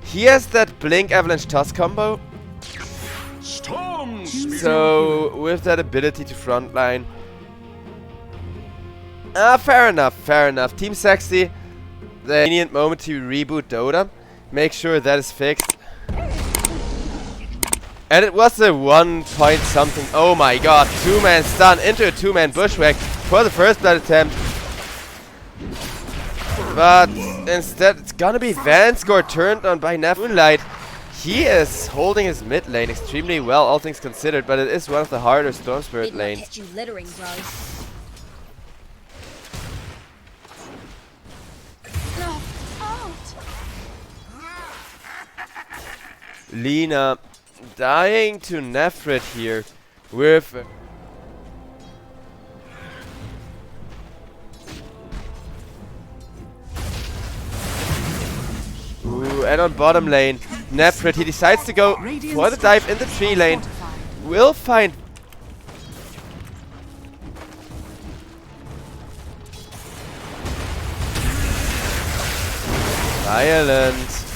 He has that Blink Avalanche Toss combo. So, with that ability to frontline. Fair enough, fair enough. Team Sexy, the convenient moment to reboot Dota. Make sure that is fixed. And it was a 1 point something. Oh my god, 2-man stun into a 2-man bushwhack for the first blood attempt. But instead, it's gonna be Vanscore turned on by Moonlight. He is holding his mid lane extremely well, all things considered, but it is one of the harder Storm Spirit lanes. Lina dying to Nephrit here with... Ooh, and on bottom lane, Nephrit, he decides to go for the dive in the tree lane. Will find... Violence.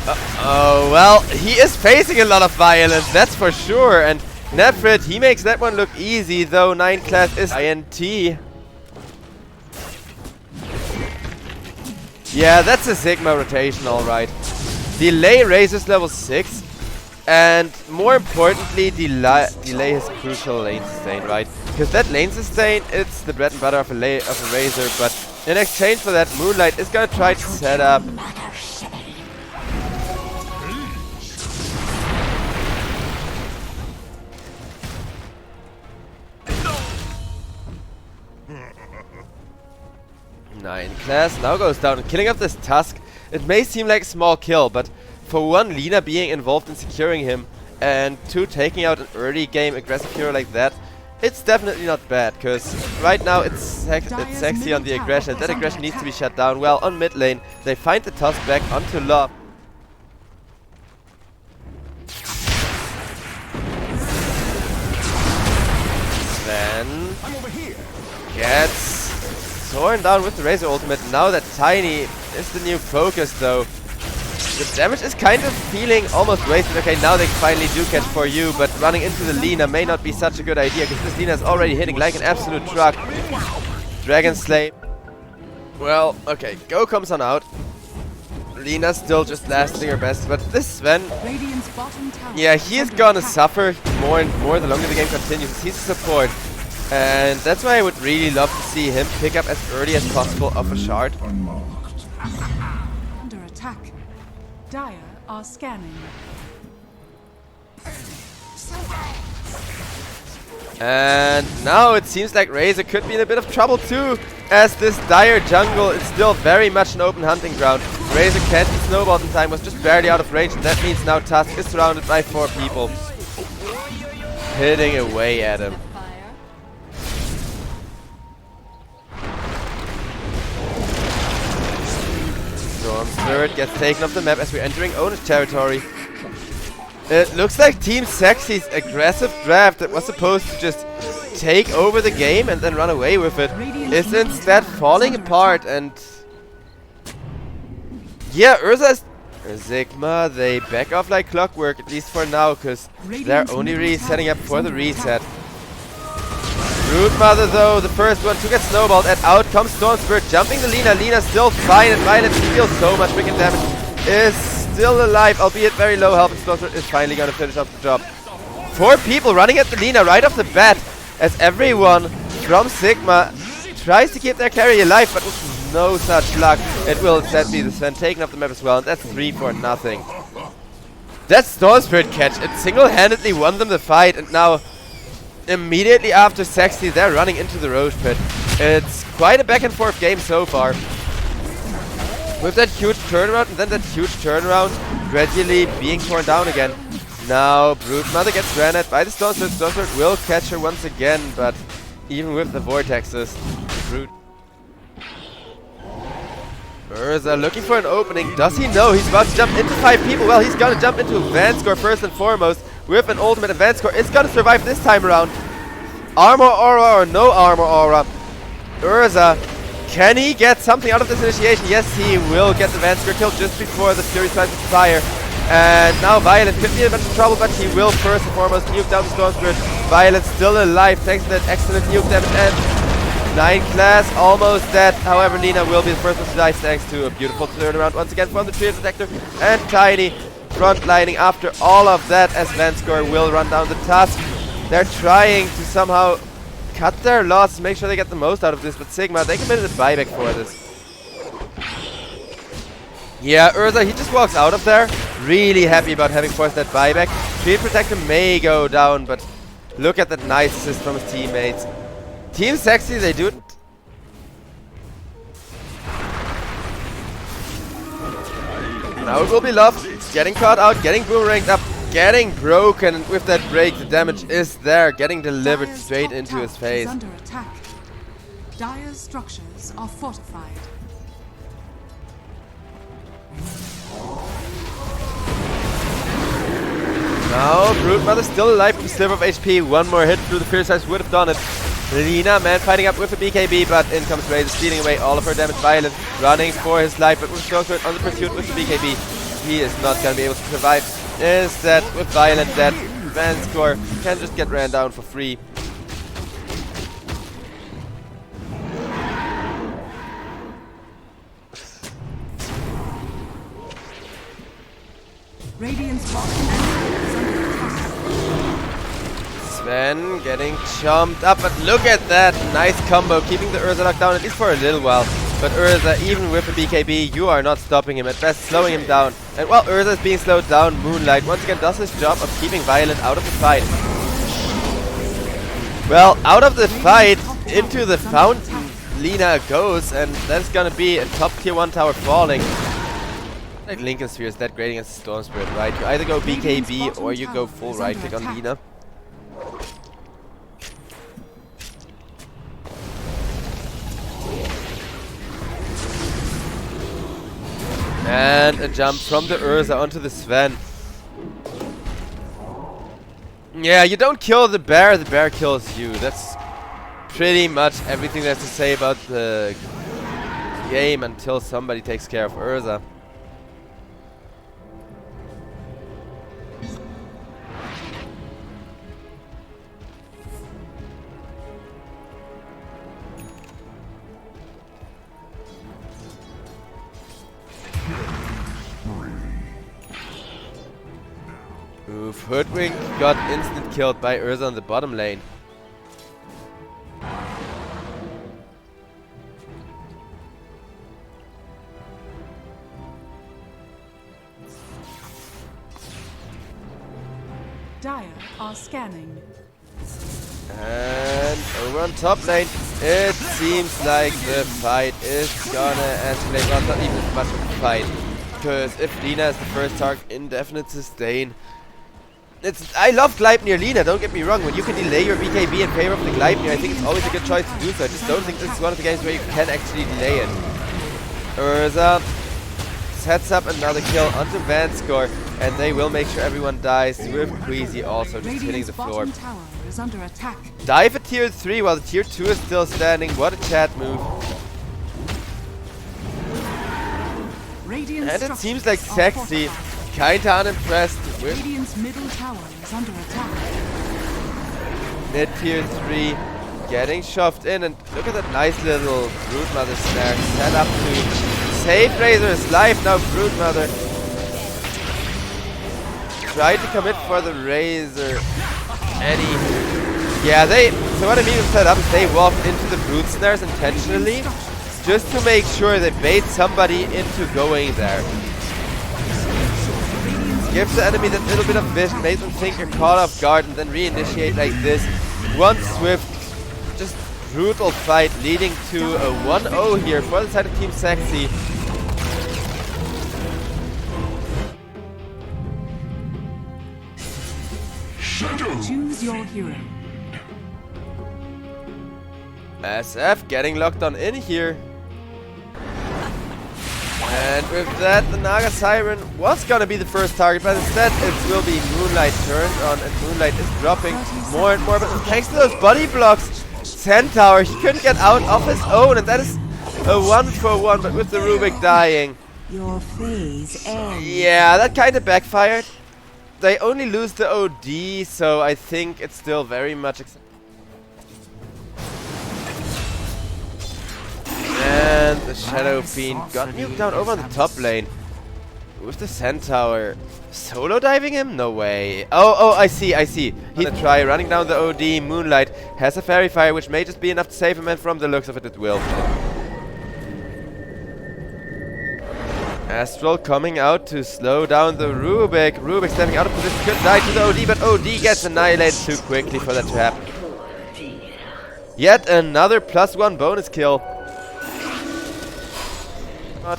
Uh-oh, well, he is facing a lot of violence, that's for sure. And Nephrit, he makes that one look easy, though 9 class is INT. Yeah, that's a Sigma rotation, alright. Delay raises level 6. And more importantly, delay his crucial lane sustain, right? Because that lane sustain, it's the bread and butter of a Razor. But in exchange for that, Moonlight is gonna try to set up... Nine class now goes down and killing off this Tusk. It may seem like a small kill, but for one, Lina being involved in securing him, and two, taking out an early game aggressive hero like that, it's definitely not bad, because right now it's sexy on the aggression. That aggression needs to be shut down. Well, on mid lane, they find the Tusk back onto Lob. Then gets torn down with the Razor ultimate. Now that Tiny is the new focus, though. The damage is kind of feeling almost wasted. Okay, now they finally do catch for you, but running into the Lina may not be such a good idea, because this Lina is already hitting like an absolute truck. Dragon Slay. Well, okay, Go comes on out. Lina's still just lasting her best, but this Sven, yeah, he is gonna suffer more and more the longer the game continues. He's a support. And that's why I would really love to see him pick up as early as possible off a shard. Under attack. Dire are scanning. And now it seems like Razor could be in a bit of trouble too, as this Dire jungle is still very much an open hunting ground. Razor can't be snowballed in time, was just barely out of range, and that means now Tusk is surrounded by 4 people. Hitting away at him. Storm Spirit gets taken off the map as we're entering owner's territory. It looks like Team Sexy's aggressive draft that was supposed to just take over the game and then run away with it is instead falling apart, and yeah, Urza's Sigma, they back off like clockwork, at least for now, because they're only really setting up for the reset. Root Mother, though, the first one to get snowballed, and out comes Storm Spirit, jumping the Lina. Lina's still fine, and Violet deals so much freaking damage. Is still alive, albeit very low health, and Storm Spirit is finally going to finish off the job. 4 people running at the Lina right off the bat, as everyone from Sigma tries to keep their carry alive, but with no such luck. It will instead be the Sven taken off the map as well, and that's 3 for nothing. That Storm Spirit catch, it single-handedly won them the fight, and now immediately after Sexy, they're running into the Roche Pit. It's quite a back and forth game so far. With that huge turnaround and then that huge turnaround gradually being torn down again. Now Brood Mother gets ran at by the Storm Spirit. Storm Spirit will catch her once again, but even with the vortexes, Brood. Urza looking for an opening. Does he know he's about to jump into 5 people? Well, he's gonna jump into Vanscore first and foremost. With an ultimate, and Vanscore is gonna survive this time around. Armor Aura or no Armor Aura, Urza Can he get something out of this initiation? Yes, he will get the Vansker kill just before the Fury strikes with fire. And now Violet could be in a bit of trouble, but he will first and foremost nuke down the Storm Spirit. Violet still alive thanks to that excellent nuke damage, and 9 class almost dead. However, Lina will be the first one to die thanks to a beautiful turnaround once again from the Trio Detector. And Tiny frontlining after all of that as Vansker will run down the task. They're trying to somehow cut their losses, make sure they get the most out of this, but Sigma, they committed a buyback for this. Yeah, Urza, he just walks out of there, really happy about having forced that buyback. Shield Protector may go down, but look at that nice assist from his teammates. Team Sexy, they do it. Now it will be Love, getting caught out, getting boomeranged up, getting broken, and with that break the damage is there, getting delivered Dire's straight top into tower his face. is under attack. Dire's structures are fortified. Now Broodmother still alive with a sliver of HP, one more hit through the Fierce Eyes would have done it. Lina, man fighting up with a BKB, but in comes Razor, stealing away all of her damage. Violet running for his life, but with Stormsword on the pursuit with the BKB, he is not going to be able to survive. Instead, with Violet dead, Vansker can just get ran down for free. Radiant's bottom tower is under attack. Sven getting chomped up, but look at that nice combo, keeping the Urza locked down at least for a little while. But Urza, even with a BKB, you are not stopping him, at best slowing him down. And while Urza is being slowed down, Moonlight once again does his job of keeping Violet out of the fight. Well, out of the fight, into the fountain, Lina goes, and that's gonna be a top tier 1 tower falling. Like Lincoln Sphere is that great against Storm Spirit, right? You either go BKB or you go full right click on Lina. And a jump from the Urza onto the Sven. Yeah, you don't kill the bear kills you. That's pretty much everything there's to say about the game until somebody takes care of Urza. Oof, Hoodwink got instant killed by Urza on the bottom lane. Dire are scanning. And over on top lane, it seems like the fight is gonna escalate. Well, not even as much of a fight. Because if Lina is the first target, indefinite sustain. I love Gleipnir Lina, don't get me wrong. When you can delay your BKB in favor of the Gleipnir, I think it's always a good choice to do so. I just don't think this is one of the games where you can actually delay it. Urza sets up another kill onto Vansker, and they will make sure everyone dies with Queasy also just hitting the floor. Tower is under attack. Dive at tier 3 while the tier 2 is still standing. What a chat move. Radiant And it structures seems like are Sexy fortified. kinda unimpressed with Radiant's middle tower is under attack. mid tier 3 getting shoved in, and look at that nice little Broodmother snare set up to save Razor's life. Now Broodmother tried to commit for the Razor. Yeah, so what I mean with set up is they walked into the Brood snares intentionally just to make sure they bait somebody into going there. Gives the enemy that little bit of vision, makes them think you're caught off guard, and then reinitiate like this. One swift, just brutal fight leading to a 1-0 here for the side of Team Sexy. Choose your hero. SF getting locked on in here. And with that, the Naga Siren was gonna be the first target, but instead it will be Moonlight turned on, and Moonlight is dropping more and more. But thanks to those body blocks, Centaur, he couldn't get out of his own, and that is A 1-for-1, but with the Rubik dying. Your phase ends. Yeah, that kind of backfired. They only lose the OD, so I think it's still very much and the Shadow Fiend got nuked down over on the top lane with the Centaur. Solo diving him? No way. Oh, I see. He's gonna try running down the OD. Moonlight has a Fairy Fire, which may just be enough to save him, and from the looks of it, it will. Astral coming out to slow down the Rubik. Rubik stepping out of position, could die to the OD, but OD gets annihilated too quickly for that to happen. Yet another +1 bonus kill. What?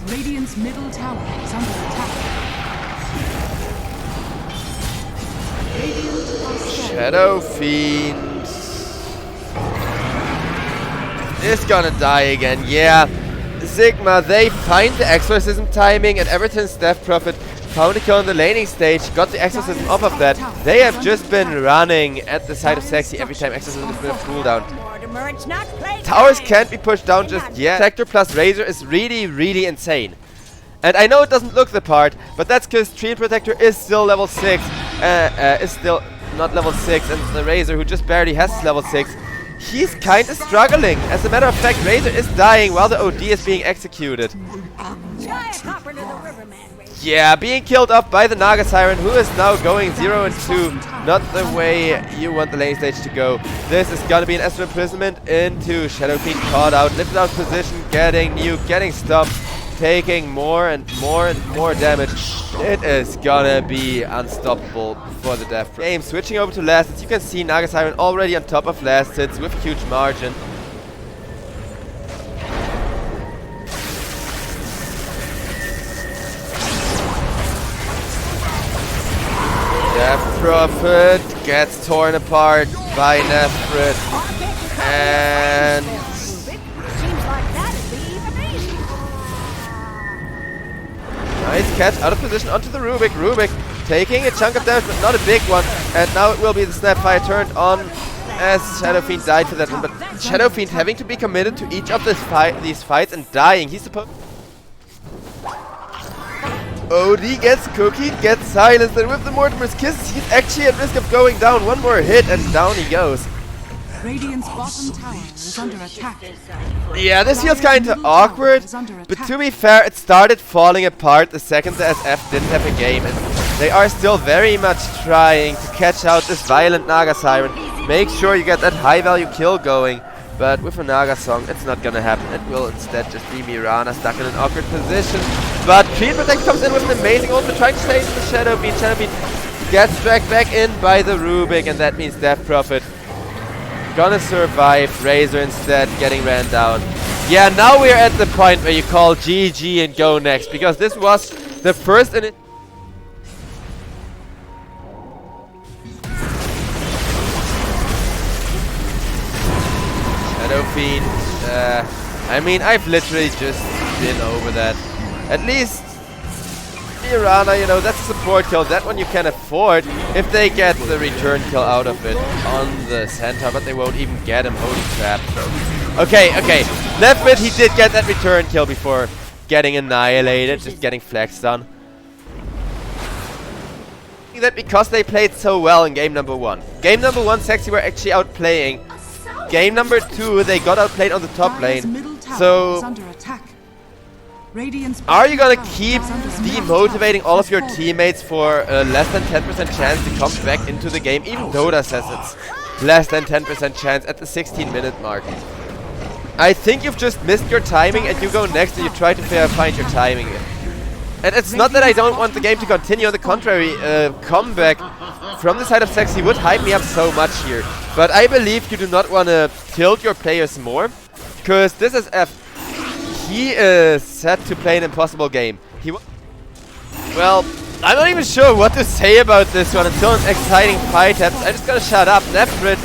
Radiant's middle tower is under attack. Shadow Fiend is gonna die again. Yeah, Sigma, they find the exorcism timing, and ever since Death Prophet found a kill on the laning stage, got the exorcism off of that, they have just been running at the side of Sexy every time exorcism has been a cooldown. Towers can't be pushed down just yet. Sector plus Razor is really insane. And I know it doesn't look the part, but that's because Tree Protector is still level 6, is still not level 6, and the Razor, who just barely has level 6, he's kinda struggling. As a matter of fact, Razor is dying while the OD is being executed. Yeah, being killed off by the Naga Siren, who is now going 0 and 2. Not the way you want the lane stage to go. This is gonna be an Astral Imprisonment into Shadow Fiend, caught out, lifted out position, getting nuked, getting stumped, taking more and more damage. It is gonna be unstoppable for the Death game. Switching over to Last Hits, you can see Naga Siren already on top of Last Hits with huge margin. Death Prophet gets torn apart by Nephrit, and nice catch out of position onto the Rubik. Rubik taking a chunk of damage, but not a big one. And now it will be the Snapfire turned on as Shadow Fiend died for that one. But Shadow Fiend having to be committed to each of these fights and dying. He's supposed. OD gets cookied, gets silenced, and with the Mortimer's Kiss, he's actually at risk of going down. One more hit, and down he goes. Radiant's bottom tower is under attack. Yeah, this feels kinda awkward, but to be fair, it started falling apart the second the SF didn't have a game, and they are still very much trying to catch out this violent Naga Siren. Make sure you get that high value kill going, but with a Naga Song, it's not gonna happen. It will instead just be Mirana stuck in an awkward position. But Shield Protect comes in with an amazing ult, but trying to save the Shadow Fiend. Shadow Fiend gets dragged back in by the Rubik, and that means Death Prophet gonna survive. Razor instead getting ran down. Yeah, now we're at the point where you call GG and go next, because this was the first in it. Shadow Fiend, I mean, I've literally just been over that. At least Mirana, you know, that's a support kill. That one you can afford if they get the return kill out of it on the Centaur, but they won't even get him. Holy crap. Okay. Left mid, he did get that return kill before getting annihilated, just getting flexed on. That because they played so well in game number 1. Game number 1, Sexy were actually outplaying. Game number 2, they got outplayed on the top lane. So are you gonna keep demotivating all of your teammates for a less than 10% chance to come back into the game? Even Dota says it's less than 10% chance at the 16-minute mark. I think you've just missed your timing, and you go next and you try to find your timing. And it's not that I don't want the game to continue, on the contrary, comeback from the side of Sexy would hype me up so much here. But I believe you do not want to tilt your players more, because this is he is set to play an impossible game. Well, I'm not even sure what to say about this one until an exciting fight happens. I'm just gonna shut up. Nephrit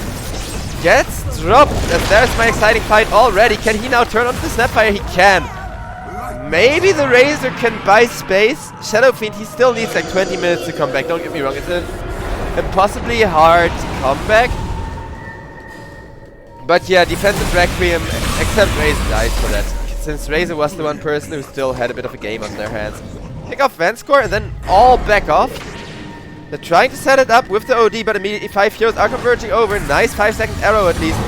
gets dropped, and there's my exciting fight already. Can he now turn on the Snapfire? He can. maybe the Razor can buy space. Shadow Fiend, he still needs like 20 minutes to come back. Don't get me wrong, it's an impossibly hard comeback. But yeah, defensive Requiem, except Razor dies for that. Since Razor was the one person who still had a bit of a game on their hands. Pick off Vanscore and then all back off. They're trying to set it up with the OD, but immediately 5 heroes are converging over. Nice 5-second arrow at least.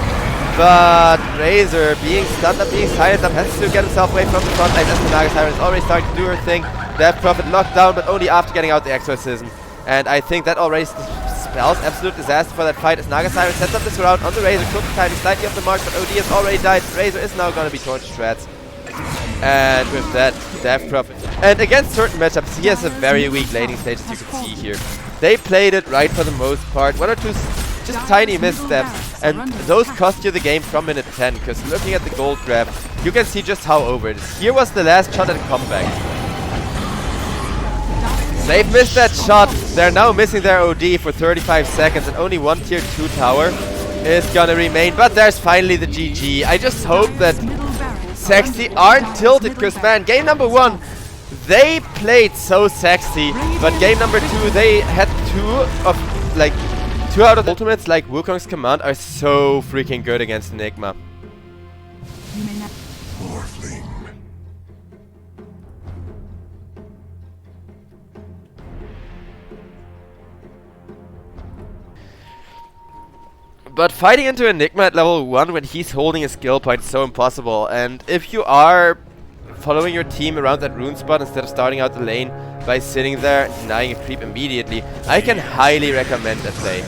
But Razor, being stunned up, being silenced up, has to get himself away from the front line as the Naga Siren is already starting to do her thing. Death Prophet locked down, but only after getting out the Exorcism. And I think that already spells absolute disaster for that fight as Naga Siren sets up this round on the Razor. Cooking timing slightly off the mark, but OD has already died. Razor is now going to be torn to shreds. And with that, Death Prophet. And against certain matchups, he has a very weak laning stage, as you can see here. They played it right for the most part. 1 or 2 just tiny missteps, and those cost you the game from minute 10, because looking at the gold grab, you can see just how over it is. Here was the last shot at a comeback. They've missed that shot. They're now missing their OD for 35 seconds, and only 1 tier 2 tower is gonna remain. But there's finally the GG. I just hope that Sexy aren't tilted, because man, game number 1, they played so sexy, but game number 2, they had 2 out of the ultimates like Wukong's command are so freaking good against Enigma. But fighting into Enigma at level 1 when he's holding a skill point is so impossible, and if you are following your team around that rune spot instead of starting out the lane by sitting there and denying a creep immediately, I can highly recommend that play.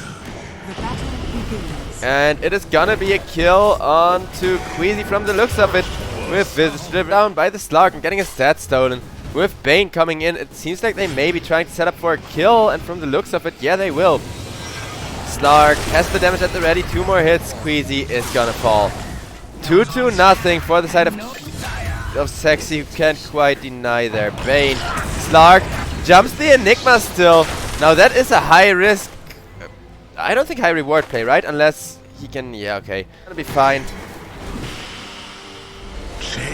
And it is gonna be a kill onto Queasy from the looks of it, with Visage driven down by the Slark and getting his stats stolen. With Bane coming in, it seems like they may be trying to set up for a kill, and from the looks of it, yeah, they will. Slark has the damage at the ready, 2 more hits, Queasy is gonna fall. 2-0 for the side of Sexy, who can't quite deny there. Bane, Slark jumps the Enigma still. Now that is a high risk, I don't think high reward play, right? Unless he can, yeah, okay. Gonna be fine.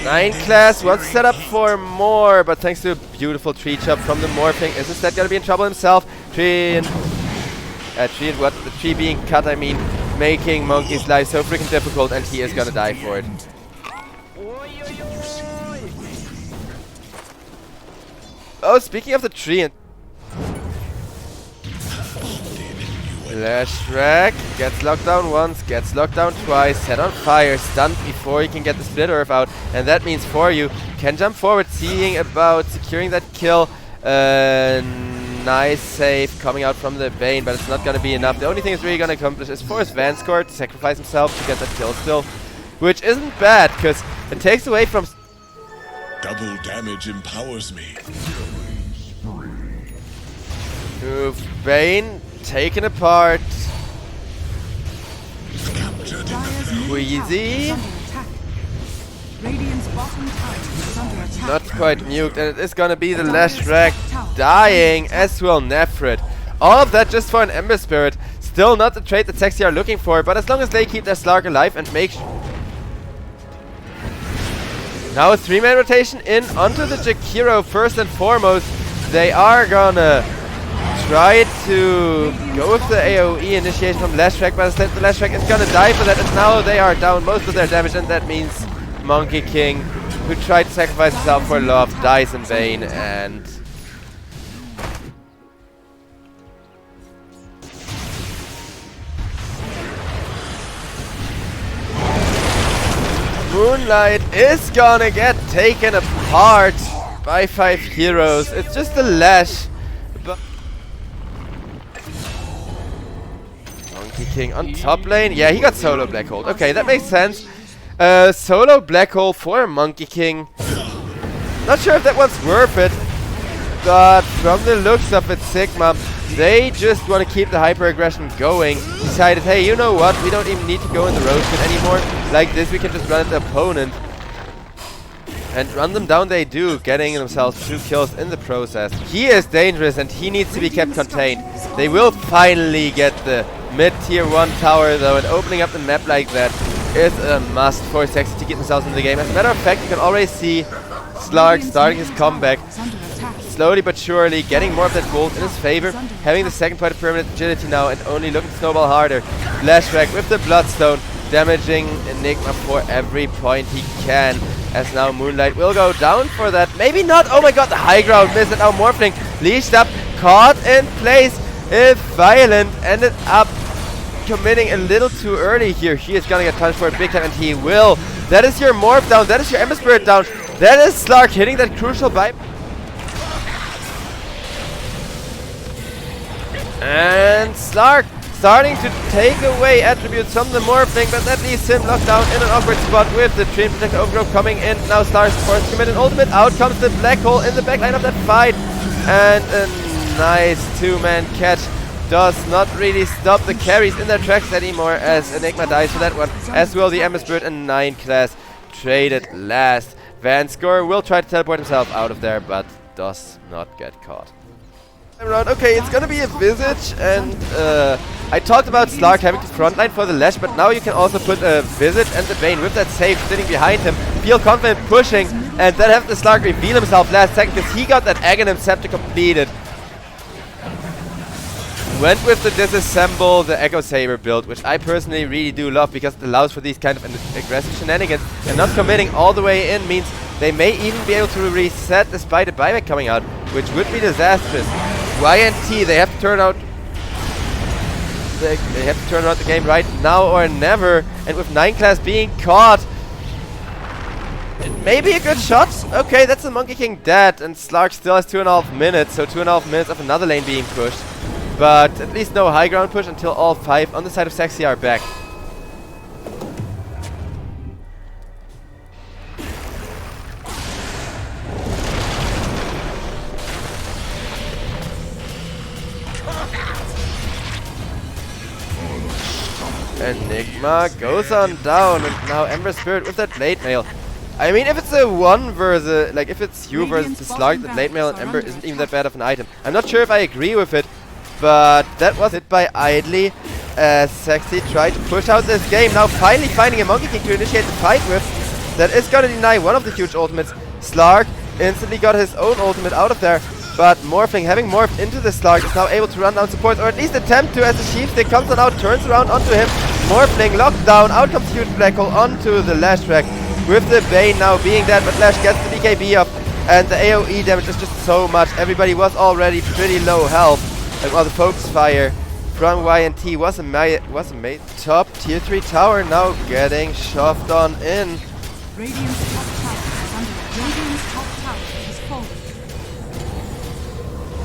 9 class wants to set up for more, but thanks to a beautiful tree chop from the morphing, is instead gonna be in trouble himself. The tree being cut, I mean, making Monkey's life so freaking difficult, and he is gonna die for it. Oh, speaking of the tree, Flash Rack gets locked down once, gets locked down twice, set on fire, stunned before he can get the Split Earth out, and that means for you can jump forward, seeing about securing that kill. Nice save coming out from the Bane, but it's not gonna be enough. The only thing it's really gonna accomplish is force Vanscore to sacrifice himself to get that kill still, which isn't bad, because it takes away from... Double damage empowers me. Bane taken apart. Queasy. Not quite nuked, and it is gonna be the Lash Rack dying, as will Nephrit. All of that just for an Ember Spirit. Still not the trait that Sexy are looking for, but as long as they keep their Slark alive and make... Now a 3-man rotation in onto the Jakiro first and foremost. They are gonna try to go with the AoE initiation from Lashrak, but instead the Lashrak is gonna die for that, and now they are down most of their damage, and that means Monkey King, who tried to sacrifice himself for love, dies in vain, and... Moonlight is gonna get taken apart by 5 heroes. It's just a Lash. But Monkey King on top lane. Yeah, he got solo Black Hole. Okay, that makes sense. Solo Black Hole for Monkey King. Not sure if that one's worth it, but from the looks of it, Sigma, they just want to keep the hyper aggression going. Decided, hey, you know what? We don't even need to go in the roasted anymore. Like this, we can just run at the opponent. And run them down they do, getting themselves 2 kills in the process. He is dangerous and he needs to be kept contained. They will finally get the mid-tier 1 tower though, and opening up the map like that is a must for Sexy to get themselves in the game. As a matter of fact, you can already see Slark starting his comeback. is under attack. Slowly but surely getting more of that gold in his favor. Having the second point of permanent agility now and only looking to snowball harder. Flashback with the Bloodstone. Damaging Enigma for every point he can. As now Moonlight will go down for that. Maybe not. Oh my god, the high ground missed. And now Morphling leashed up. Caught in place. If Violent ended up committing a little too early here. He is gonna get punished for it big time, and he will. That is your Morph down. That is your Ember Spirit down. That is Slark hitting that crucial buy. And Slark starting to take away attributes from the Morphling, but that leaves him locked down in an awkward spot with the Dream Protector Overgrowth coming in. Now Slark's forced to commit an ultimate. Out comes the Black Hole in the backline of that fight. And a nice two-man catch. Does not really stop the carries in their tracks anymore as Enigma dies for that one. As will the Ember Spirit and 9 class traded last. Vanscore will try to teleport himself out of there, but does not get caught. Around. Okay, it's gonna be a Visage, and I talked about Slark having to frontline for the Lash, but now you can also put a Visage and the Bane with that save sitting behind him. Feel confident pushing, and then have the Slark reveal himself last second because he got that Aghanim Scepter completed. Went with the Disassemble, the Echo Saber build, which I personally really do love because it allows for these kind of aggressive shenanigans, and not committing all the way in means they may even be able to reset despite a buyback coming out, which would be disastrous. YNT, they have to turn out the game right now or never, and with 9 class being caught, it may be a good shot. Okay, that's the Monkey King dead, and Slark still has 2.5 minutes, so 2.5 minutes of another lane being pushed. But at least no high ground push until all 5 on the side of Sexy are back. Enigma goes on down, and now Ember Spirit with that Blade Mail. I mean, if it's a 1 versus, like if it's you versus the Slark, the Blade Mail and Ember isn't even that bad of an item. I'm not sure if I agree with it, but that was hit by Idly as Sexy tried to push out this game. Now finally finding a Monkey King to initiate the fight with. That is gonna deny one of the huge ultimates. Slark instantly got his own ultimate out of there. But Morphling, having morphed into the Slark, is now able to run down support, or at least attempt to, as the Sheep Stick comes on out, turns around onto him. Morphling locked down, out comes huge Black Hole onto the Lash track, with the Bane now being dead, but Lash gets the BKB up, and the AoE damage is just so much. Everybody was already pretty low health, and while the Focus Fire from YNT was a top tier 3 tower now getting shoved on in. Radiant's top tower is under attack. Radiant's top tower has fallen.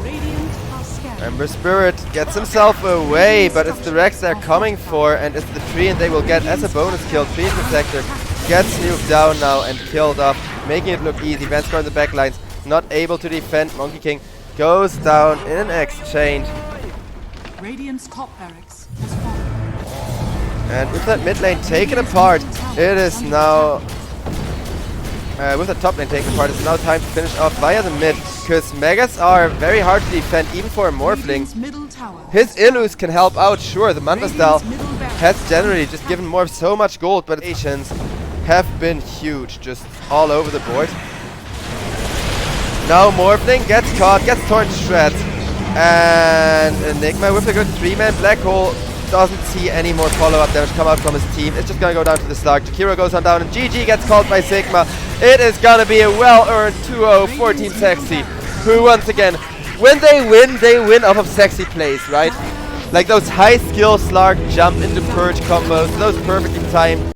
Radiant are scared. Ember Spirit gets himself away, but it's the Rex they're coming for, and it's the tree, and they will get as a bonus kill. Tree Protector gets nuked down now and killed off, making it look easy. Vanscore in the backlines, not able to defend. Monkey King goes down in an exchange. Radiant's top barracks has fallen. And with that mid lane taken apart, it is now... with the top lane taken apart, it's now time to finish off via the mid, because Megas are very hard to defend, even for a Morphling. Radiant's middle tower. His Illus can help out, sure, the Manta style has generally just given Morph so much gold, but patience have been huge, just all over the board. Now Morphling gets caught, gets torn to shreds, and Enigma with a good 3-man Black Hole doesn't see any more follow-up damage come out from his team. It's just gonna go down to the Slark. Jakiro goes on down, and GG gets called by Sigma. It is gonna be a well-earned 2-0 for Team Sexy, who once again, when they win off of Sexy plays, right? Like those high-skill Slark jump into Purge combos, those perfectly timed.